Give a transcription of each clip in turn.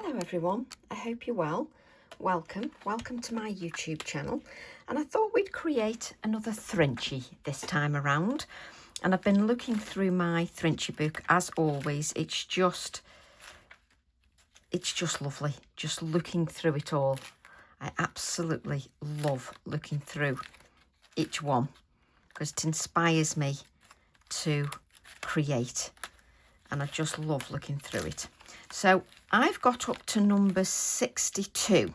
Hello everyone, I hope you're well. Welcome to my YouTube channel, and I thought we'd create another Thrinchie this time around. And I've been looking through my Thrinchie book as always. It's just lovely, just looking through it all. I absolutely love looking through each one because it inspires me to create, and I just love looking through it. So I've got up to number 62.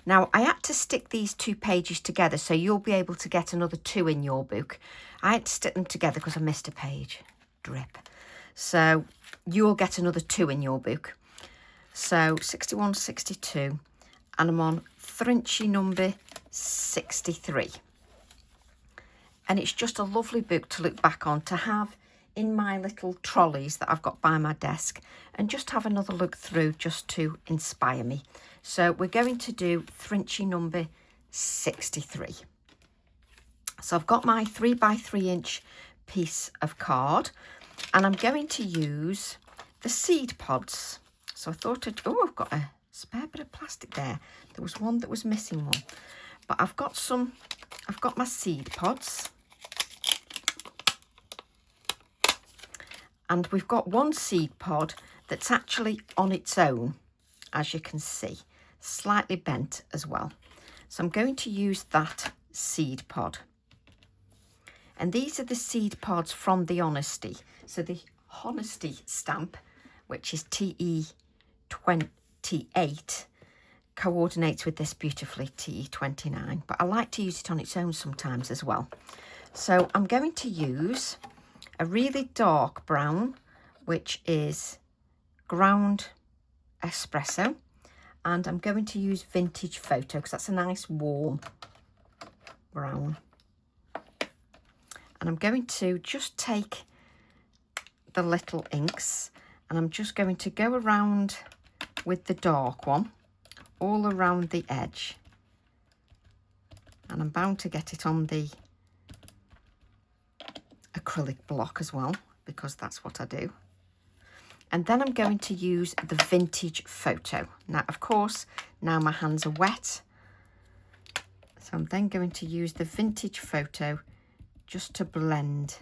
Now I had to stick these two pages together so you'll be able to get another 2 in your book. I had to stick them together because I missed a page. Drip. So you'll get another 2 in your book. So 61, 62, and I'm on Thrinchie number 63. And it's just a lovely book to look back on, to have in my little trolleys that I've got by my desk, and just have another look through just to inspire me. So we're going to do Thrinchie number 63. So I've got my 3x3 inch piece of card, and I'm going to use the seed pods. So I thought, I've got a spare bit of plastic there. There was one that was missing one, but I've got my seed pods. And we've got one seed pod that's actually on its own, as you can see, slightly bent as well. So I'm going to use that seed pod. And these are the seed pods from the Honesty. So the Honesty stamp, which is TE28, coordinates with this beautifully, TE29. But I like to use it on its own sometimes as well. So I'm going to use a really dark brown, which is ground espresso, and I'm going to use Vintage Photo because that's a nice warm brown. And I'm going to just take the little inks, and I'm just going to go around with the dark one all around the edge, and I'm bound to get it on the acrylic block as well, because that's what I do. And then I'm going to use the Vintage Photo. Now, of course, now my hands are wet, so I'm then going to use the Vintage Photo just to blend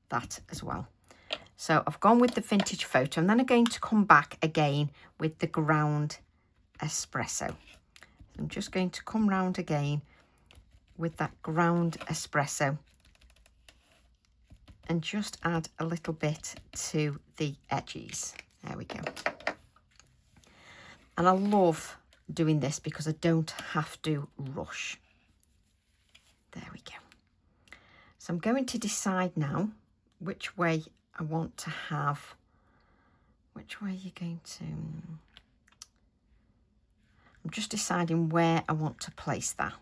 that as well. So I've gone with the Vintage Photo, and then I'm going to come back again with the ground espresso. So I'm just going to come round again with that ground espresso and just add a little bit to the edges. There we go. And I love doing this because I don't have to rush. There we go. So I'm going to decide now which way I want to have, which way you're going to, I'm just deciding where I want to place that.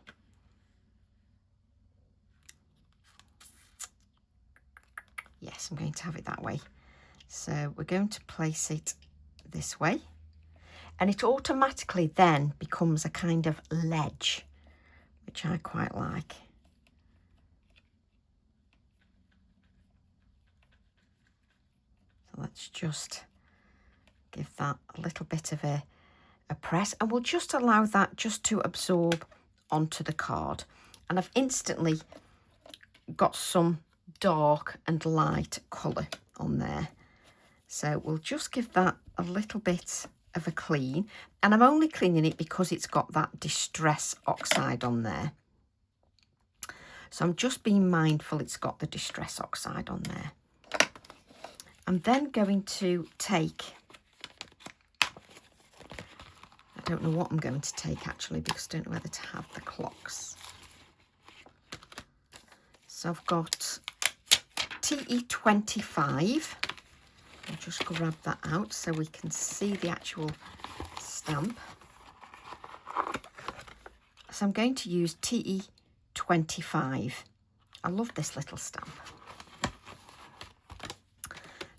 Yes, I'm going to have it that way. So we're going to place it this way, and it automatically then becomes a kind of ledge, which I quite like. So let's just give that a little bit of a press, and we'll just allow that just to absorb onto the card. And I've instantly got some dark and light colour on there, so we'll just give that a little bit of a clean, and I'm only cleaning it because it's got that Distress Oxide on there, so I'm just being mindful it's got the Distress Oxide on there. I'm then going to take, I don't know what I'm going to take actually, because I don't know whether to have the clocks. So I've got TE25. I'll just grab that out so we can see the actual stamp. So I'm going to use TE25. I love this little stamp.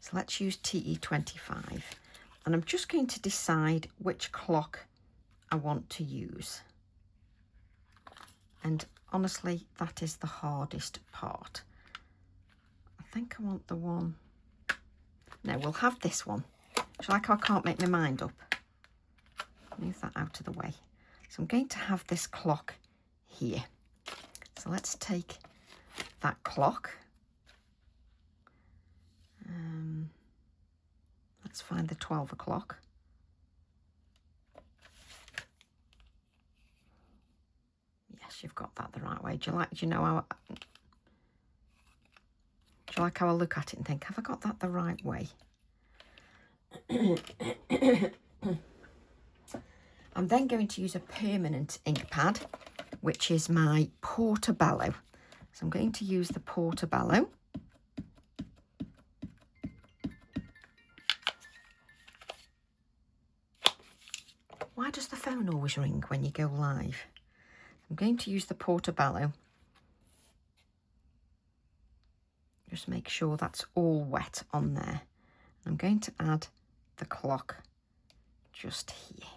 So let's use TE25. And I'm just going to decide which clock I want to use. And honestly, that is the hardest part. I think I want the one, no, we'll have this one. Do you like how I can't make my mind up? Move that out of the way. So I'm going to have this clock here. So let's take that clock. Let's find the 12 o'clock. Yes, you've got that the right way. Do you know how, do you like how I look at it and think, have I got that the right way? I'm then going to use a permanent ink pad, which is my Portobello. So I'm going to use the Portobello. Why does the phone always ring when you go live? I'm going to use the Portobello. Just make sure that's all wet on there. I'm going to add the clock just here.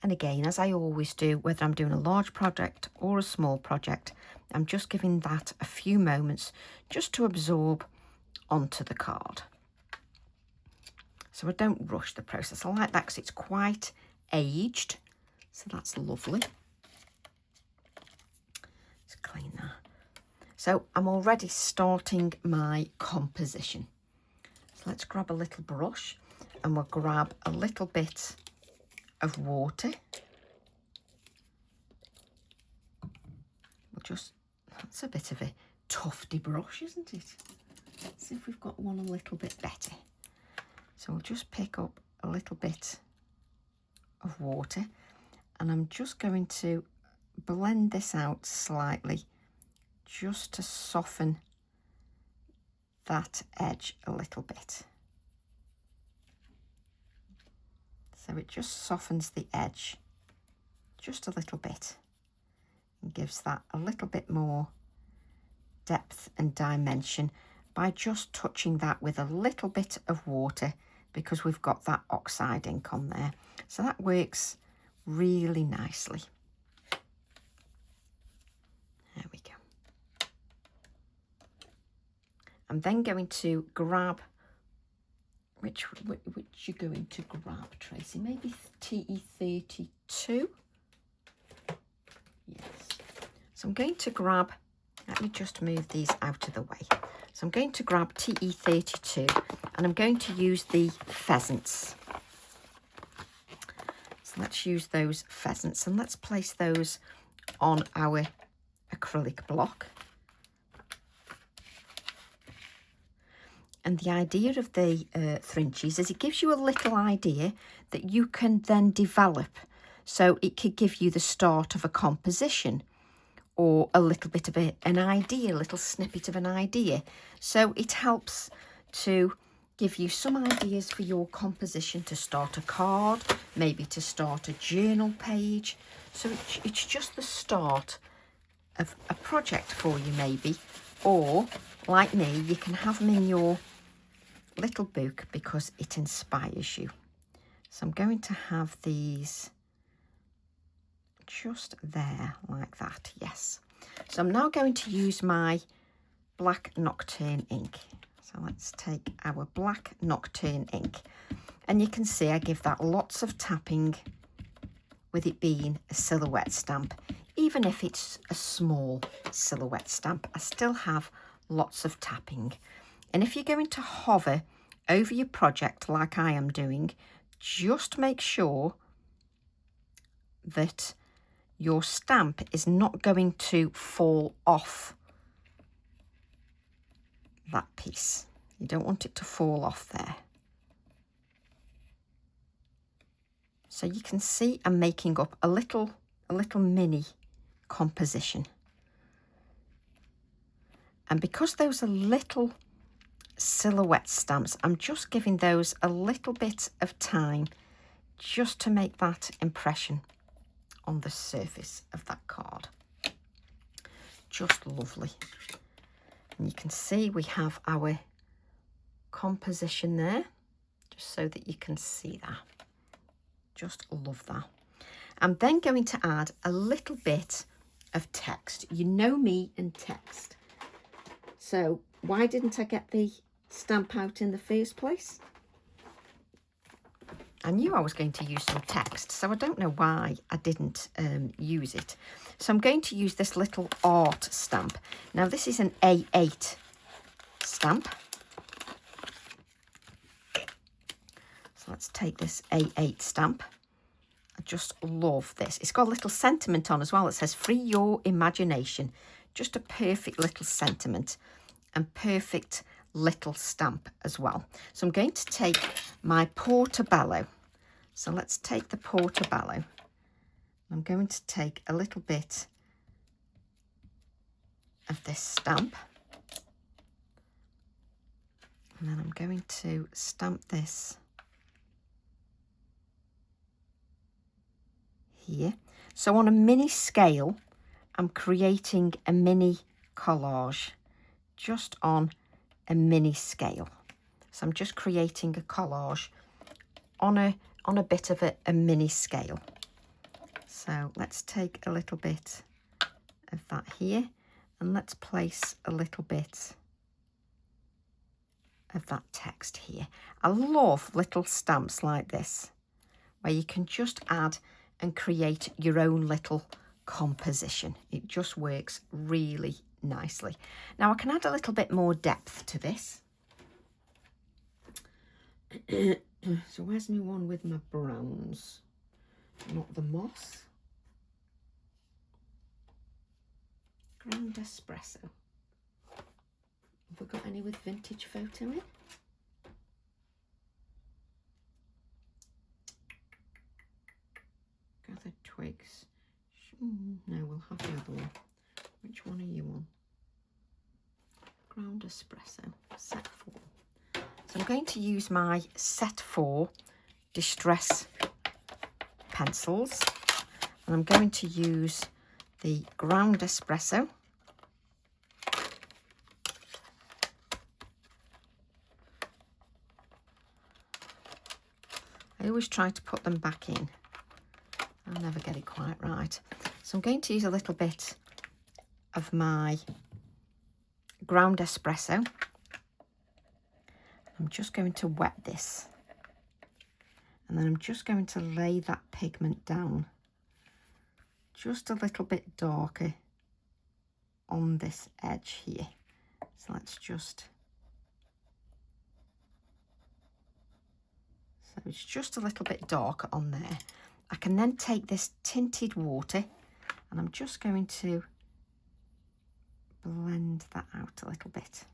And again, as I always do, whether I'm doing a large project or a small project, I'm just giving that a few moments just to absorb onto the card. So I don't rush the process. I like that because it's quite aged. So that's lovely. Let's clean that. So I'm already starting my composition. So let's grab a little brush and we'll grab a little bit of water. We'll just, that's a bit of a tufty brush, isn't it? Let's see if we've got one a little bit better. So we'll just pick up a little bit of water and I'm just going to blend this out slightly just to soften that edge a little bit. So it just softens the edge just a little bit and gives that a little bit more depth and dimension by just touching that with a little bit of water because we've got that oxide ink on there. So that works really nicely. There we go. I'm then going to grab, which you're going to grab, Tracy? Maybe TE32? Yes. So I'm going to grab, let me just move these out of the way. So I'm going to grab TE32 and I'm going to use the pheasants. So let's use those pheasants and let's place those on our acrylic block. And the idea of the Thrinchies is it gives you a little idea that you can then develop. So it could give you the start of a composition or a little bit of an idea, a little snippet of an idea. So it helps to give you some ideas for your composition, to start a card, maybe to start a journal page. So it's just the start of a project for you maybe. Or, like me, you can have them in your little book because it inspires you. So I'm going to have these just there like that. Yes. So I'm now going to use my black Nocturne ink. So let's take our black Nocturne ink and you can see I give that lots of tapping with it being a silhouette stamp. Even if it's a small silhouette stamp, I still have lots of tapping. And if you're going to hover over your project like I am doing, just make sure that your stamp is not going to fall off that piece. You don't want it to fall off there. So you can see I'm making up a little mini composition. And because those are little silhouette stamps, I'm just giving those a little bit of time just to make that impression on the surface of that card. Just lovely. And you can see we have our composition there, just so that you can see that. Just love that. I'm then going to add a little bit of text. You know me and text. So why didn't I get the stamp out in the first place? I knew I was going to use some text, so I don't know why I didn't use it. So I'm going to use this little art stamp. Now this is an A8 stamp. So let's take this A8 stamp. I just love this. It's got a little sentiment on as well. It says, free your imagination. Just a perfect little sentiment and perfect little stamp as well. So I'm going to take my portobello. So let's take the portobello. I'm going to take a little bit of this stamp. And then I'm going to stamp this here. So on a mini scale, I'm creating a mini collage just on a mini scale. So I'm just creating a collage on a bit of a mini scale. So let's take a little bit of that here and let's place a little bit of that text here. I love little stamps like this where you can just add and create your own little composition. It just works really nicely. Now I can add a little bit more depth to this. So where's my one with my browns? Not the moss. Ground espresso. Have we got any with vintage photo in? Gathered twigs. No, we'll have the other one. Which one are you on? Ground espresso, set 4. So I'm going to use my set 4 distress pencils, and I'm going to use the ground espresso. I always try to put them back in. I'll never get it quite right. So I'm going to use a little bit of my ground espresso. I'm just going to wet this. And then I'm just going to lay that pigment down just a little bit darker on this edge here. So let's just... So it's just a little bit darker on there. I can then take this tinted water and I'm just going to blend that out a little bit.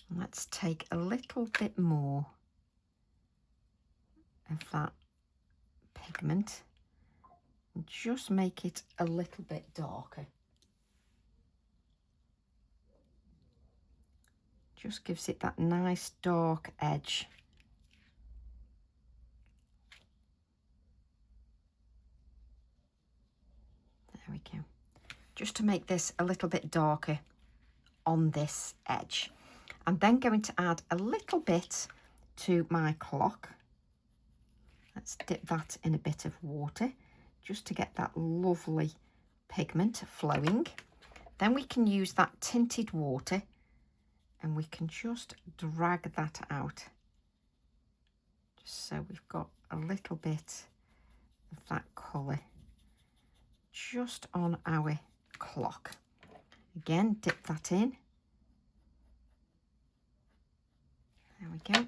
And let's take a little bit more of that pigment and just make it a little bit darker. Just gives it that nice dark edge. There we go. Just to make this a little bit darker on this edge. I'm then going to add a little bit to my clock. Let's dip that in a bit of water just to get that lovely pigment flowing. Then we can use that tinted water and we can just drag that out. Just so we've got a little bit of that colour just on our clock. Again, dip that in. There we go.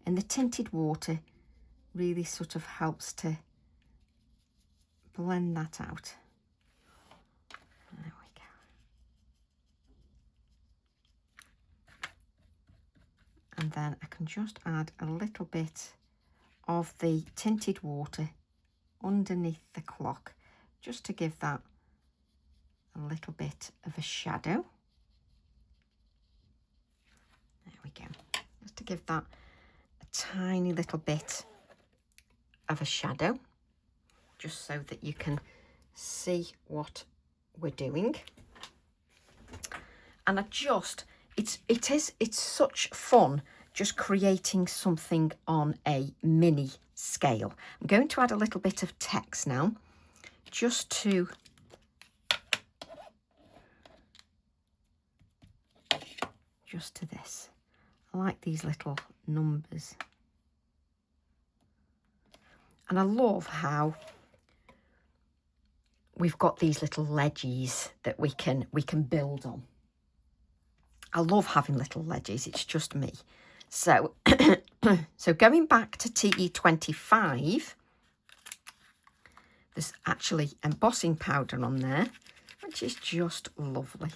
And the tinted water really sort of helps to blend that out. There we go. And then I can just add a little bit of the tinted water underneath the clock just to give that a little bit of a shadow. There we go. Just to give that a tiny little bit of a shadow, just so that you can see what we're doing. And it's such fun just creating something on a mini scale. I'm going to add a little bit of text now, just to this. I like these little numbers. And I love how we've got these little ledges that we can build on. I love having little ledges, it's just me. So, so going back to TE25, there's actually embossing powder on there, which is just lovely.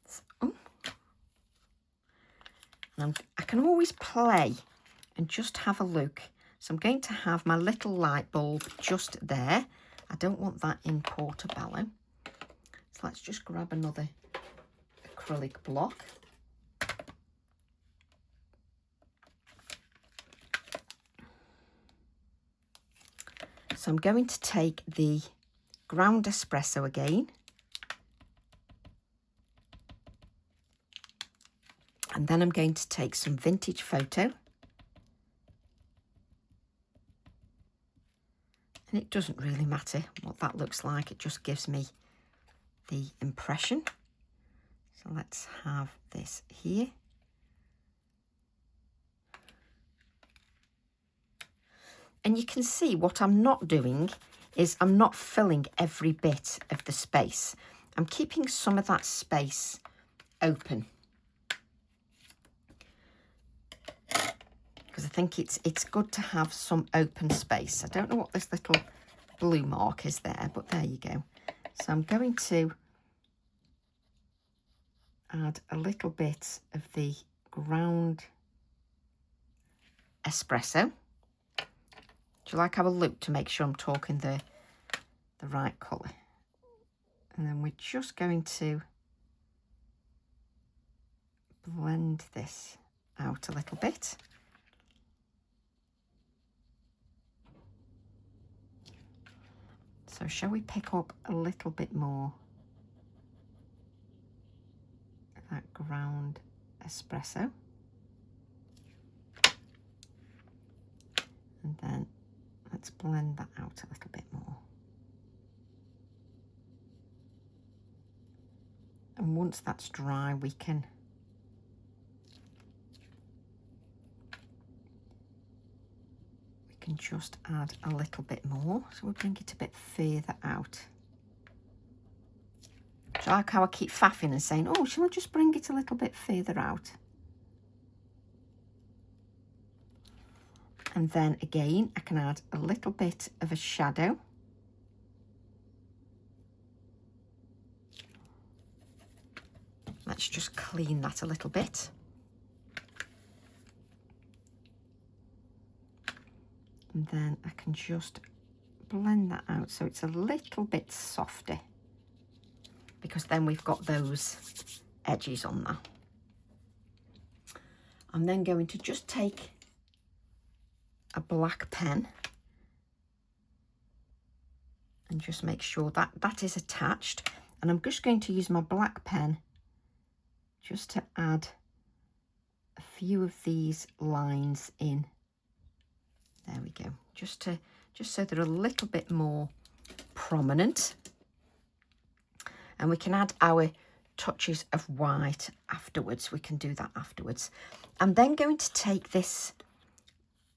So, and I can always play and just have a look. So I'm going to have my little light bulb just there. I don't want that in portobello. So let's just grab another acrylic block. So I'm going to take the ground espresso again. And then I'm going to take some vintage photo. And it doesn't really matter what that looks like. It just gives me the impression. So let's have this here. And you can see what I'm not doing is I'm not filling every bit of the space. I'm keeping some of that space open. Because I think it's good to have some open space. I don't know what this little blue mark is there, but there you go. So I'm going to add a little bit of the ground espresso. Do you like how I look to make sure I'm talking the right colour? And then we're just going to blend this out a little bit. So shall we pick up a little bit more of that ground espresso? And then let's blend that out a little bit more. And once that's dry, we can just add a little bit more. So we'll bring it a bit further out. Do you like how I keep faffing and saying, oh, shall I just bring it a little bit further out? And then again, I can add a little bit of a shadow. Let's just clean that a little bit. And then I can just blend that out so it's a little bit softer, because then we've got those edges on there. I'm then going to just take a black pen and just make sure that that is attached. And I'm just going to use my black pen just to add a few of these lines in. There we go, just so they're a little bit more prominent. And we can add our touches of white afterwards. We can do that afterwards. I'm then going to take this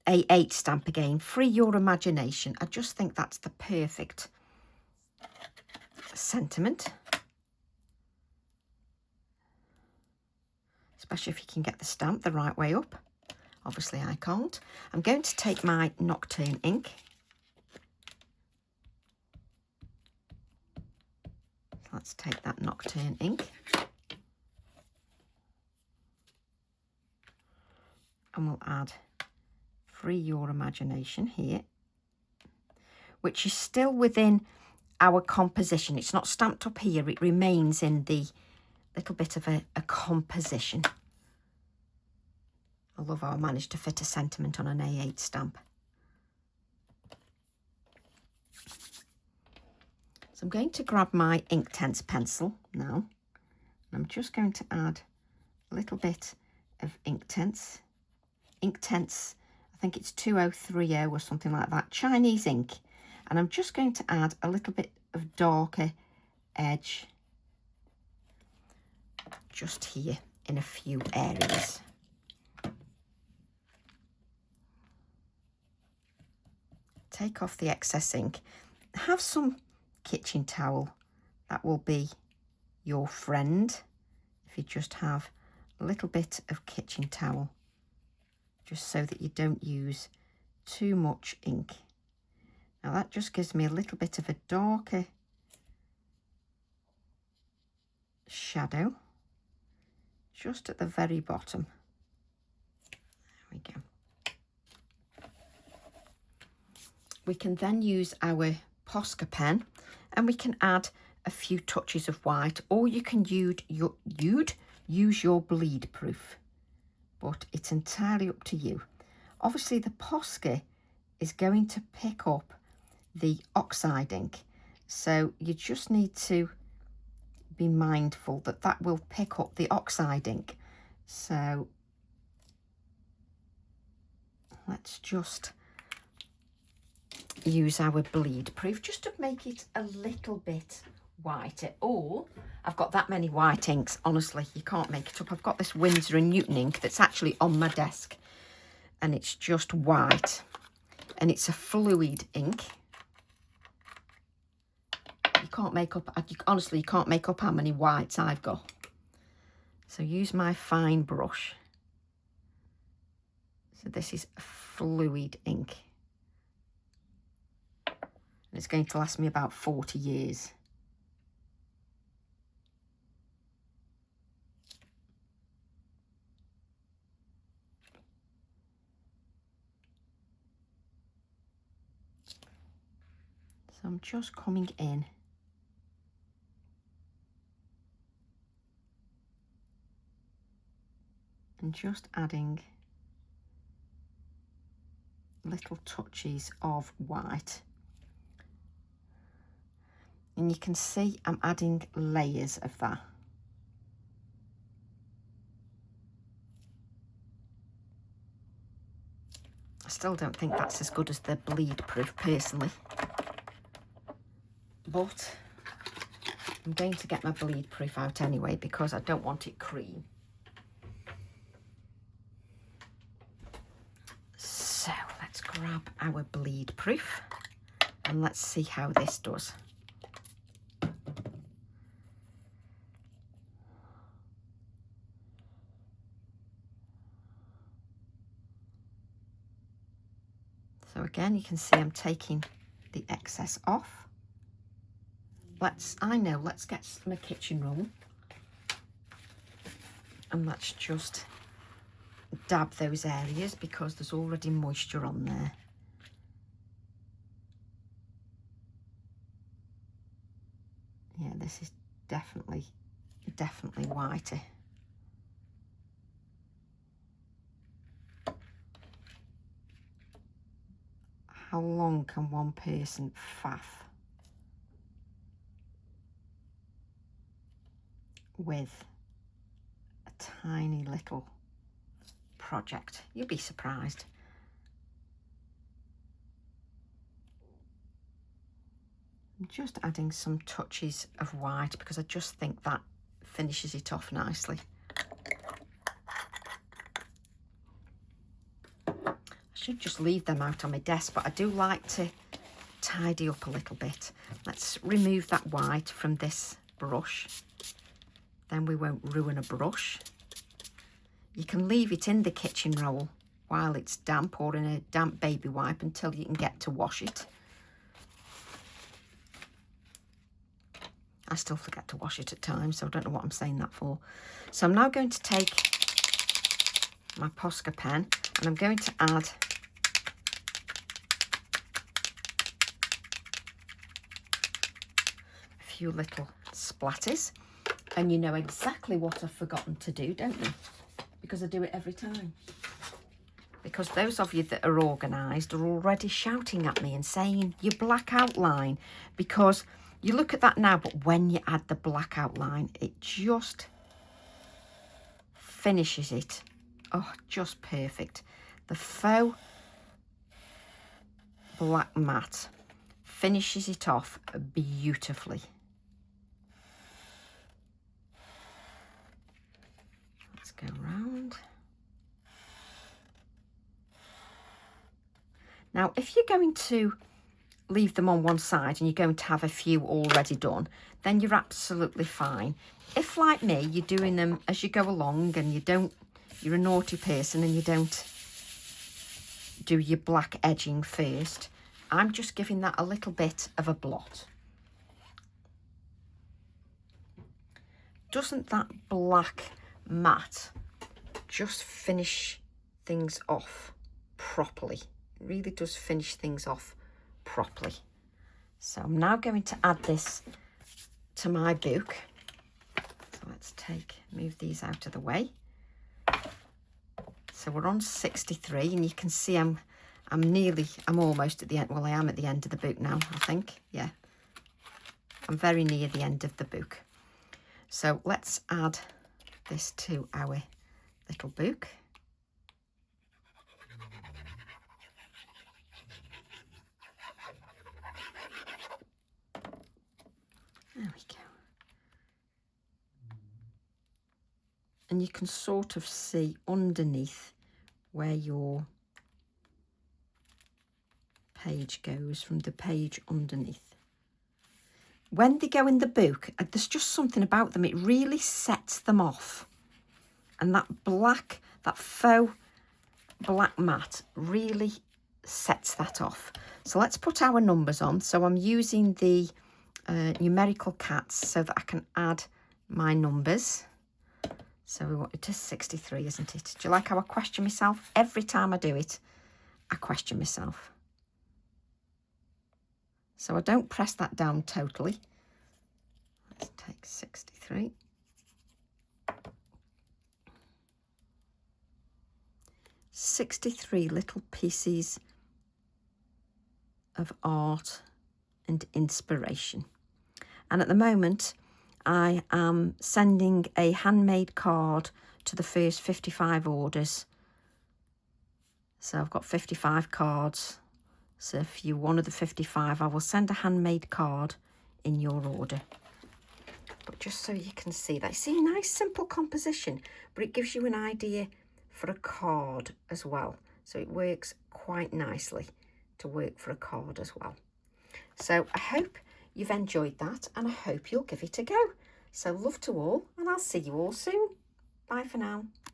A8 stamp again, Free Your Imagination. I just think that's the perfect sentiment. Especially if you can get the stamp the right way up. Obviously I can't. I'm going to take my Nocturne ink. Let's take that Nocturne ink. And we'll add Free Your Imagination here, which is still within our composition. It's not stamped up here. It remains in the little bit of a composition. I love how I managed to fit a sentiment on an A8 stamp. So I'm going to grab my Inktense pencil now. And I'm just going to add a little bit of Inktense. Inktense, I think it's 2030 or something like that, Chinese ink. And I'm just going to add a little bit of darker edge just here in a few areas. Take off the excess ink. Have some kitchen towel. That will be your friend. If you just have a little bit of kitchen towel, just so that you don't use too much ink. Now that just gives me a little bit of a darker shadow just at the very bottom. There we go. We can then use our Posca pen and we can add a few touches of white, or you can use your bleed proof, but it's entirely up to you. Obviously the Posca is going to pick up the oxide ink, so you just need to be mindful that that will pick up the oxide ink. So let's just use our bleed proof just to make it a little bit whiter. Or I've got that many white inks, honestly, you can't make it up. I've got this Winsor & Newton ink that's actually on my desk, and it's just white, and it's a fluid ink. You can't make up, honestly, you can't make up how many whites I've got. So use my fine brush. So this is fluid ink. And it's going to last me about 40 years. So I'm just coming in and just adding little touches of white. And you can see I'm adding layers of that. I still don't think that's as good as the bleed proof personally, but I'm going to get my bleed proof out anyway because I don't want it cream. So let's grab our bleed proof and let's see how this does. So again, you can see I'm taking the excess off. Let's get some kitchen roll and let's just dab those areas because there's already moisture on there. Yeah, this is definitely whiter. How long can one person faff with a tiny little project? You'll be surprised. I'm just adding some touches of white because I just think that finishes it off nicely. I should just leave them out on my desk, but I do like to tidy up a little bit. Let's remove that white from this brush. Then we won't ruin a brush. You can leave it in the kitchen roll while it's damp or in a damp baby wipe until you can get to wash it. I still forget to wash it at times, so I don't know what I'm saying that for. So I'm now going to take my Posca pen and I'm going to add a few little splatters. And you know exactly what I've forgotten to do, don't you? Because I do it every time. Because those of you that are organised are already shouting at me and saying your black outline, because you look at that now, but when you add the black outline, it just finishes it. Oh, just perfect. The faux black matte finishes it off beautifully. go round. Now, if you're going to leave them on one side and you're going to have a few already done, then you're absolutely fine. If, like me, you're doing them as you go along and you're a naughty person and you don't do your black edging first, I'm just giving that a little bit of a blot. Doesn't that black mat just finish things off properly? It really does finish things off properly. So I'm now going to add this to my book. So let's move these out of the way. So we're on 63 and you can see I'm almost at the end. Well, I am at the end of the book now, I think. Yeah, I'm very near the end of the book. So let's add this to our little book. There we go. And you can sort of see underneath where your page goes from the page underneath. When they go in the book, there's just something about them. It really sets them off. And that faux black mat really sets that off. So let's put our numbers on. So I'm using the numerical cats so that I can add my numbers. So it is 63, isn't it? Do you like how I question myself? Every time I do it, I question myself. So I don't press that down totally. Let's take 63. "63 little pieces of art and inspiration." And at the moment, I am sending a handmade card to the first 55 orders. So I've got 55 cards. So if you're one of the 55, I will send a handmade card in your order. But just so you can see that. See, nice simple composition, but it gives you an idea for a card as well. So it works quite nicely to work for a card as well. So I hope you've enjoyed that and I hope you'll give it a go. So love to all and I'll see you all soon. Bye for now.